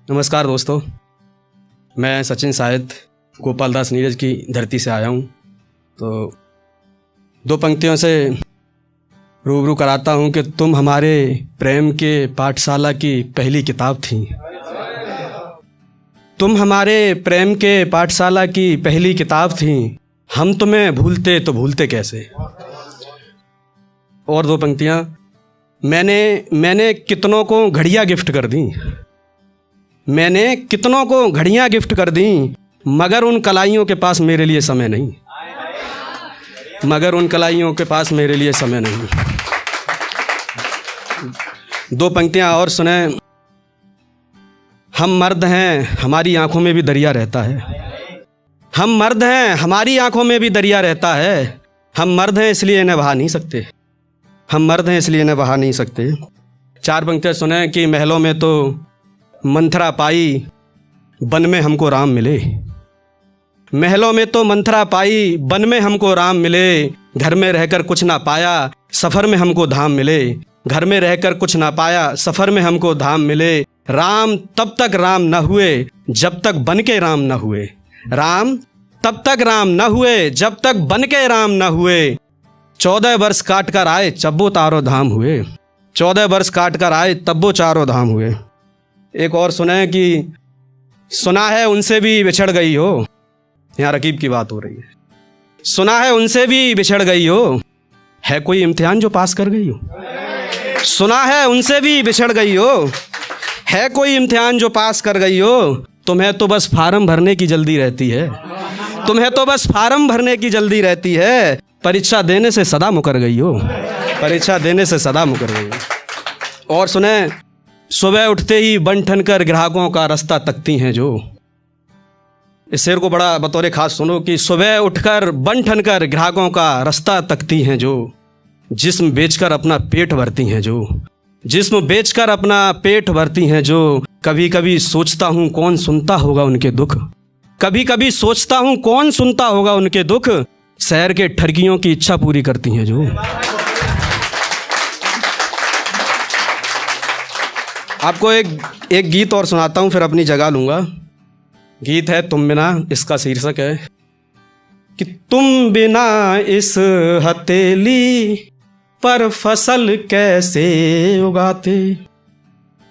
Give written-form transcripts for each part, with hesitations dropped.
नमस्कार दोस्तों, मैं सचिन साहिद गोपाल दास नीरज की धरती से आया हूँ। तो दो पंक्तियों से रूबरू कराता हूँ कि तुम हमारे प्रेम के पाठशाला की पहली किताब थी। तुम हमारे प्रेम के पाठशाला की पहली किताब थी, हम तुम्हें भूलते तो भूलते कैसे। और दो पंक्तियाँ, मैंने कितनों को घड़ियाँ गिफ्ट कर दी, मैंने कितनों को घड़ियाँ गिफ्ट कर दी, मगर उन कलाइयों के पास मेरे लिए समय नहीं, मगर उन कलाइयों के पास मेरे लिए समय नहीं। दो पंक्तियाँ और सुने। हम मर्द हैं, हमारी आंखों में भी दरिया रहता है। हम मर्द हैं, हमारी आंखों में भी दरिया रहता है। हम मर्द हैं इसलिए इन्हें बहा नहीं सकते, हम मर्द हैं इसलिए इन्हें बहा नहीं सकते। चार पंक्तियाँ सुने कि महलों में तो मंथरा पाई, वन में हमको राम मिले। महलों में तो मंथरा पाई, वन में हमको राम मिले। घर में रहकर कुछ ना पाया, सफ़र में हमको धाम मिले। घर में रहकर कुछ ना पाया, सफ़र में हमको धाम मिले। राम तब तक राम न हुए जब तक बन के राम न हुए। राम तब तक राम न हुए जब तक बन के राम न हुए। 14 वर्ष काट कर आए तब वो चारों धाम हुए। 14 वर्ष काट कर आए तब वो चारों धाम हुए। एक और सुने कि सुना है उनसे भी बिछड़ गई हो, यहाँ रकीब की बात हो रही है। सुना है उनसे भी बिछड़ गई हो, है कोई इम्तिहान जो पास कर गई हो। सुना है उनसे भी बिछड़ गई हो, है कोई इम्तिहान जो पास कर गई हो। तुम्हें तो बस फार्म भरने की जल्दी रहती है, तुम्हें तो बस फार्म भरने की जल्दी रहती है। परीक्षा देने से सदा मुकर गई हो, परीक्षा देने से सदा मुकर गई हो। और सुने, सुबह उठते ही बन ठन कर ग्राहकों का रास्ता तकती हैं जो। इस शेर को बड़ा बतौर खास सुनो कि सुबह उठकर बन ठन कर ग्राहकों का रास्ता तकती हैं जो। जिस्म बेचकर अपना पेट भरती हैं जो, जिस्म बेचकर अपना पेट भरती हैं जो। कभी कभी सोचता हूँ कौन सुनता होगा उनके दुख, कभी कभी सोचता हूँ कौन सुनता होगा उनके दुख। शहर के ठरकियों की इच्छा पूरी करती हैं जो। आपको एक गीत और सुनाता हूँ, फिर अपनी जगह लूँगा। गीत है तुम बिना, इसका शीर्षक है कि तुम बिना इस हथेली पर फसल कैसे उगाते।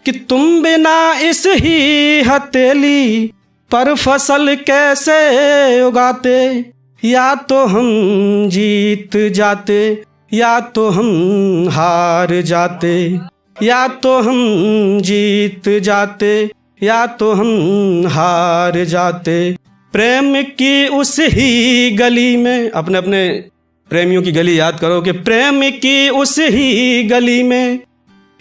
कि तुम बिना इस ही हथेली पर फसल कैसे उगाते। या तो हम जीत जाते या तो हम हार जाते, या तो हम जीत जाते या तो हम हार जाते। प्रेम की उस ही गली में, अपने अपने प्रेमियों की गली याद करो कि प्रेम की उस ही गली में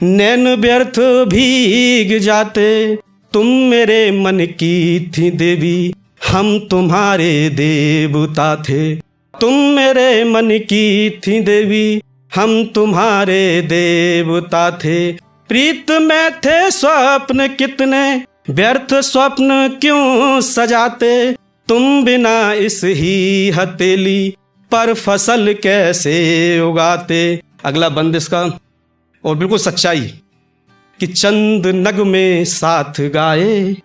नैन व्यर्थ भीग जाते। तुम मेरे मन की थी देवी, हम तुम्हारे देवता थे। तुम मेरे मन की थी देवी, हम तुम्हारे देवता थे। प्रीत में थे स्वप्न कितने, व्यर्थ स्वप्न क्यों सजाते। तुम बिना इस ही हथेली पर फसल कैसे उगाते। अगला बंद इसका और बिल्कुल सच्चाई कि चंद नगमे साथ गाए,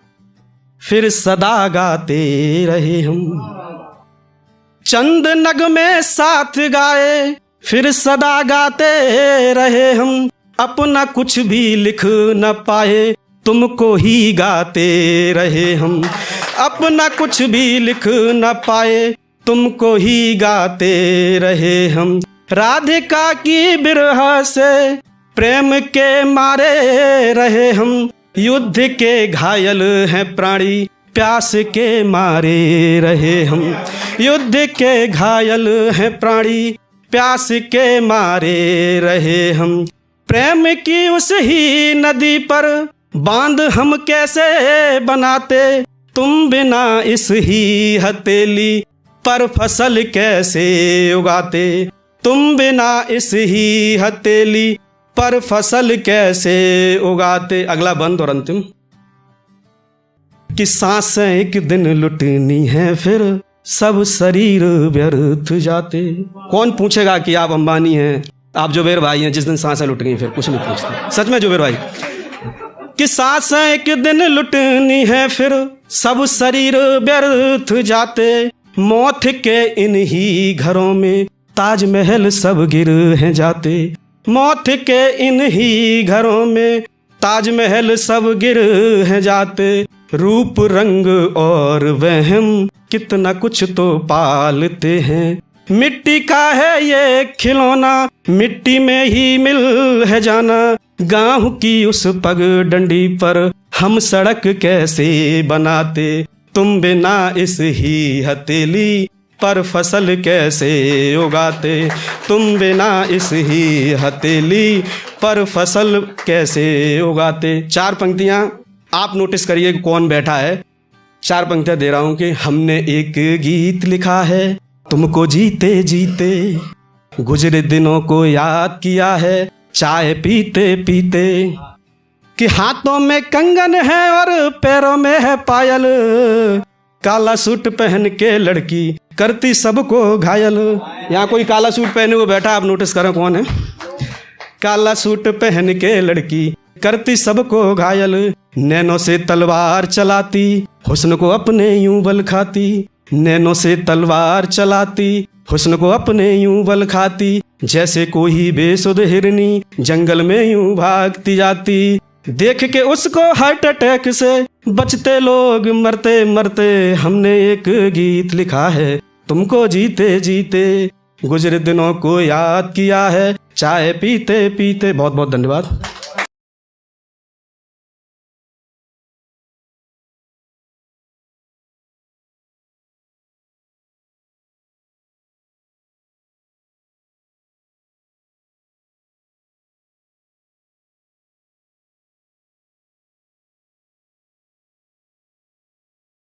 फिर सदा गाते रहे हम। चंद नगमे साथ गाए, फिर सदा गाते रहे हम। अपना कुछ भी लिख न पाए, तुमको ही गाते रहे हम। अपना कुछ भी लिख न पाए, तुमको ही गाते रहे हम। राधिका की बिरह से प्रेम के मारे रहे हम। युद्ध के घायल हैं प्राणी, प्यास के मारे रहे हम। युद्ध के घायल हैं प्राणी, प्यास के मारे रहे हम। प्रेम की उस ही नदी पर बांध हम कैसे बनाते। तुम बिना इस ही हथेली पर फसल कैसे उगाते। तुम बिना इस ही हथेली पर फसल कैसे उगाते। अगला बंद और अंतिम कि सांसें एक दिन लुटनी है, फिर सब शरीर व्यर्थ जाते। कौन पूछेगा कि आप अंबानी हैं, आप जुबेर भाई हैं, जिस दिन सांसें लुट गई फिर कुछ नहीं पूछते। सच में जुबेर भाई, कि सांसें एक दिन लुटनी है, फिर सब शरीर व्यर्थ जाते। मौत के इन्हीं घरों में ताजमहल सब गिर हैं जाते। मौत के इन्हीं घरों में ताजमहल सब गिर हैं जाते। रूप रंग और वहम कितना कुछ तो पालते हैं। मिट्टी का है ये खिलौना, मिट्टी में ही मिल है जाना। गाँव की उस पगडंडी पर हम सड़क कैसे बनाते। तुम बिना इस ही हथेली पर फसल कैसे उगाते। तुम बिना इस ही हथेली पर फसल कैसे उगाते। 4 पंक्तियाँ आप नोटिस करिए कौन बैठा है। 4 पंक्तियाँ दे रहा हूँ कि हमने एक गीत लिखा है तुमको जीते जीते, गुजरे दिनों को याद किया है चाय पीते पीते। कि हाथों में कंगन है और पैरों में है पायल, काला सूट पहन के लड़की करती सबको घायल। यहाँ कोई काला सूट पहने हुए बैठा, आप नोटिस करें कौन है। काला सूट पहन के लड़की करती सबको घायल। नैनों से तलवार चलाती, हुस्न को अपने यूं बल खाती। नैनों से तलवार चलाती, हुस्न को अपने यूं बल खाती। जैसे कोई बेसुध हिरनी जंगल में यूं भागती जाती। देख के उसको हार्ट अटैक से बचते लोग मरते मरते। हमने एक गीत लिखा है तुमको जीते जीते, गुजरे दिनों को याद किया है चाय पीते पीते। बहुत बहुत धन्यवाद।